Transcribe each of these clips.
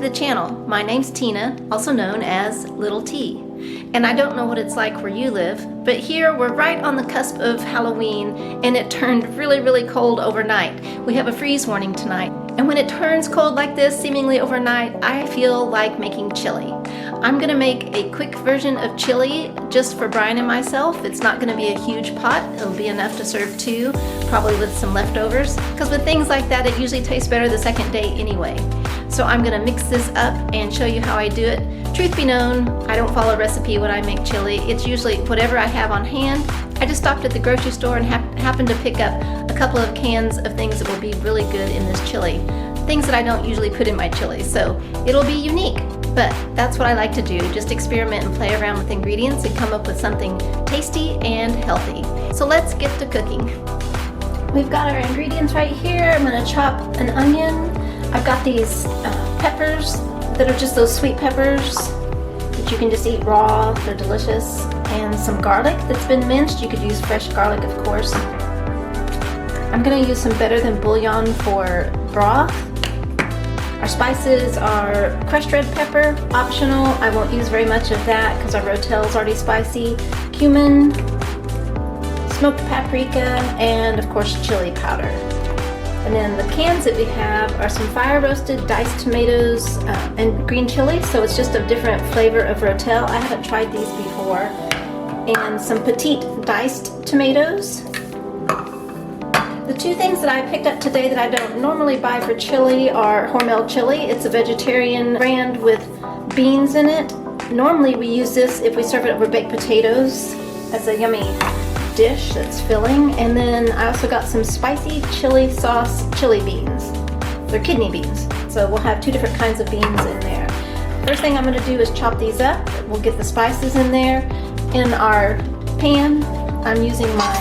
to the channel. My name's Tina, also known as Little T. And I don't know what it's like where you live, but here we're right on the cusp of Halloween and it turned really cold overnight. We have a freeze warning tonight. And when it turns cold like this, seemingly overnight, I feel like making chili. I'm gonna make a quick version of chili just for Brian and myself. It's not gonna be a huge pot. It'll be enough to serve two, probably with some leftovers. Because with things like that, it usually tastes better the second day anyway. So I'm gonna mix this up and show you how I do it. Truth be known, I don't follow a recipe when I make chili. It's usually whatever I have on hand. I just stopped at the grocery store and happened to pick up a couple of cans of things that will be really good in this chili. Things that I don't usually put in my chili, so it'll be unique. But that's what I like to do, just experiment and play around with ingredients and come up with something tasty and healthy. So let's get to cooking. We've got our ingredients right here. I'm gonna chop an onion. I've got these peppers that are just those sweet peppers that you can just eat raw. They're delicious. And some garlic that's been minced. You could use fresh garlic, of course. I'm gonna use some Better Than Bouillon for broth. Our spices are crushed red pepper, optional. I won't use very much of that because our Ro-Tel is already spicy. Cumin, smoked paprika, and of course chili powder. And then the cans that we have are some fire roasted diced tomatoes and green chili, so it's just a different flavor of Ro-Tel. I haven't tried these before. And some petite diced tomatoes. The two things that I picked up today that I don't normally buy for chili are Hormel chili. It's a vegetarian brand with beans in it. Normally we use this if we serve it over baked potatoes as a yummy dish that's filling. And then I also got some spicy chili sauce chili beans. They're kidney beans. So we'll have two different kinds of beans in there. First thing I'm going to do is chop these up. We'll get the spices in there. In our pan, I'm using my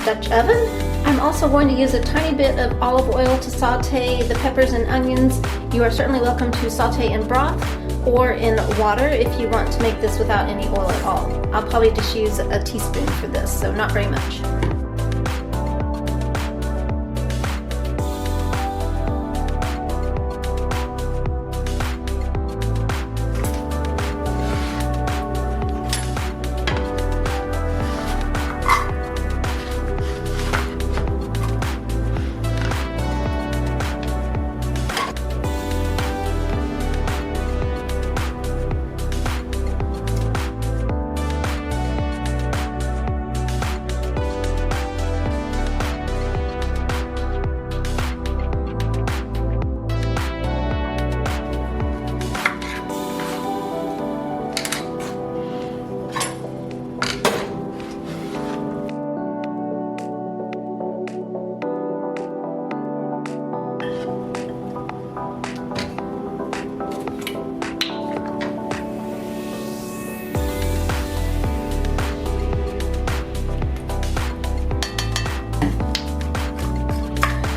Dutch oven. I'm also going to use a tiny bit of olive oil to saute the peppers and onions. You are certainly welcome to saute in broth or in water if you want to make this without any oil at all. I'll probably just use a teaspoon for this, so not very much.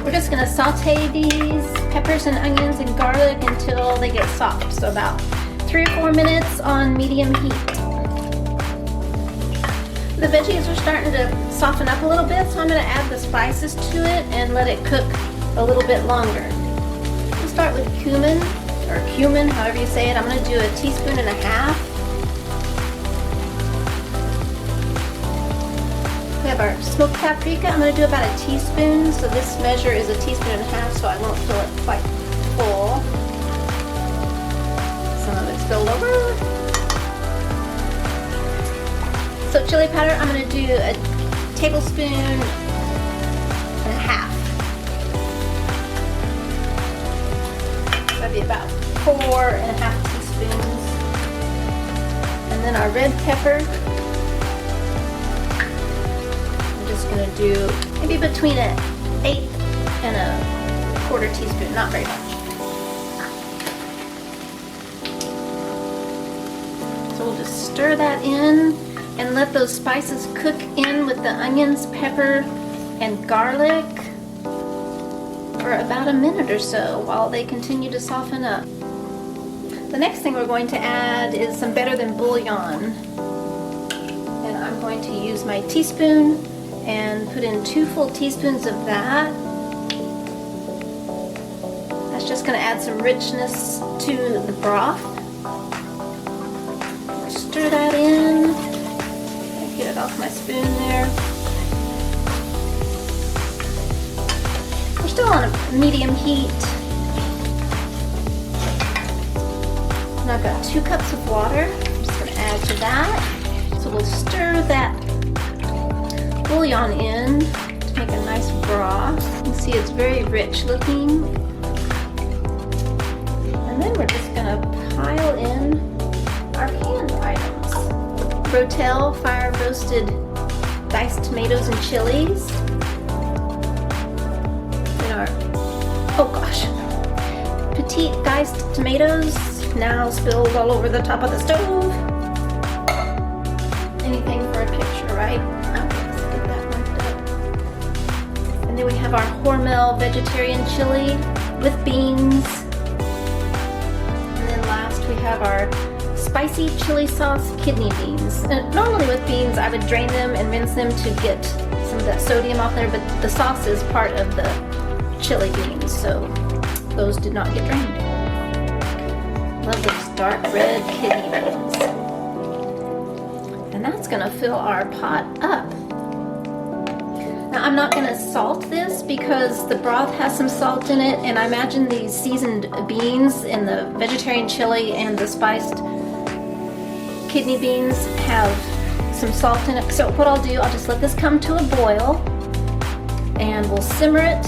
We're just going to saute these peppers and onions and garlic until they get soft. So about 3 or 4 minutes on medium heat. The veggies are starting to soften up a little bit, so I'm going to add the spices to it and let it cook a little bit longer. We'll start with cumin, or cumin, however you say it. I'm going to do 1.5 teaspoons. We have our smoked paprika. I'm going to do about 1 teaspoon, so this measure is 1.5 teaspoons, so I won't fill it quite full. Some of it's spilled over. So chili powder, I'm going to do 1.5 tablespoons. That'd be about 4.5 teaspoons. And then our red pepper. Going to do maybe between 1/8 and 1/4 teaspoon, not very much. So we'll just stir that in and let those spices cook in with the onions, pepper, and garlic for about a minute or so while they continue to soften up. The next thing we're going to add is some Better Than Bouillon. And I'm going to use my teaspoon and put in 2 full teaspoons of that. That's just going to add some richness to the broth. Stir that in. Get it off my spoon there. We're still on a medium heat. And I've got 2 cups of water. I'm just going to add to that. So we'll stir that bouillon in to make a nice broth. You can see it's very rich looking. And then we're just going to pile in our canned items. Ro-Tel fire roasted diced tomatoes and chilies. And our, oh gosh, petite diced tomatoes now spilled all over the top of the stove. Anything for a picture, right? Okay, let's get that wiped up. And then we have our Hormel vegetarian chili with beans. And then last we have our spicy chili sauce kidney beans. Normally with beans I would drain them and rinse them to get some of that sodium off there, but the sauce is part of the chili beans, so those did not get drained. Love those dark red kidney beans. And that's gonna fill our pot up. Now I'm not gonna salt this because the broth has some salt in it, and I imagine these seasoned beans and the vegetarian chili and the spiced kidney beans have some salt in it. So what I'll do, I'll just let this come to a boil and we'll simmer it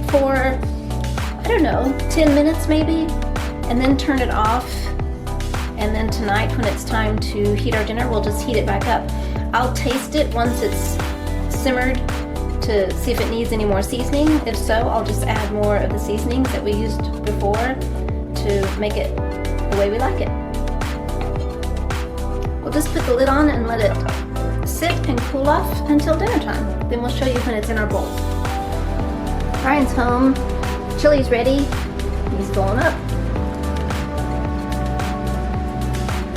for, I don't know, 10 minutes maybe, and then turn it off. And then tonight when it's time to heat our dinner, we'll just heat it back up. I'll taste it once it's simmered to see if it needs any more seasoning. If so, I'll just add more of the seasonings that we used before to make it the way we like it. We'll just put the lid on and let it sit and cool off until dinner time. Then we'll show you when it's in our bowl. Brian's home, chili's ready, he's going up.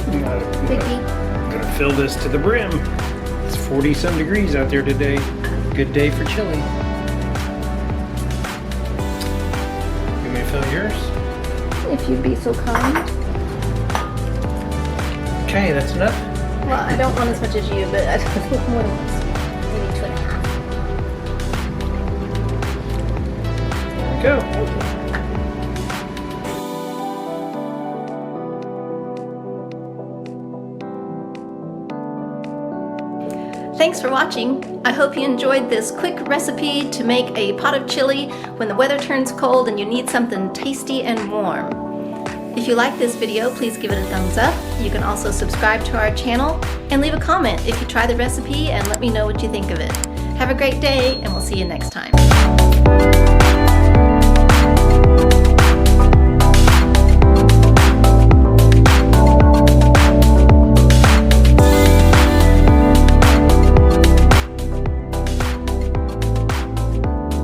I'm gonna fill this to the brim. It's 40-some degrees out there today. Good day for chili. You want me to fill yours? If you'd be so kind. Okay, that's enough. Well, I don't want as much as you, but I think more than once. Maybe 2.5. There we go. Thank you. Thanks for watching. I hope you enjoyed this quick recipe to make a pot of chili when the weather turns cold and you need something tasty and warm. If you like this video, please give it a thumbs up. You can also subscribe to our channel and leave a comment if you try the recipe and let me know what you think of it. Have a great day, and we'll see you next time.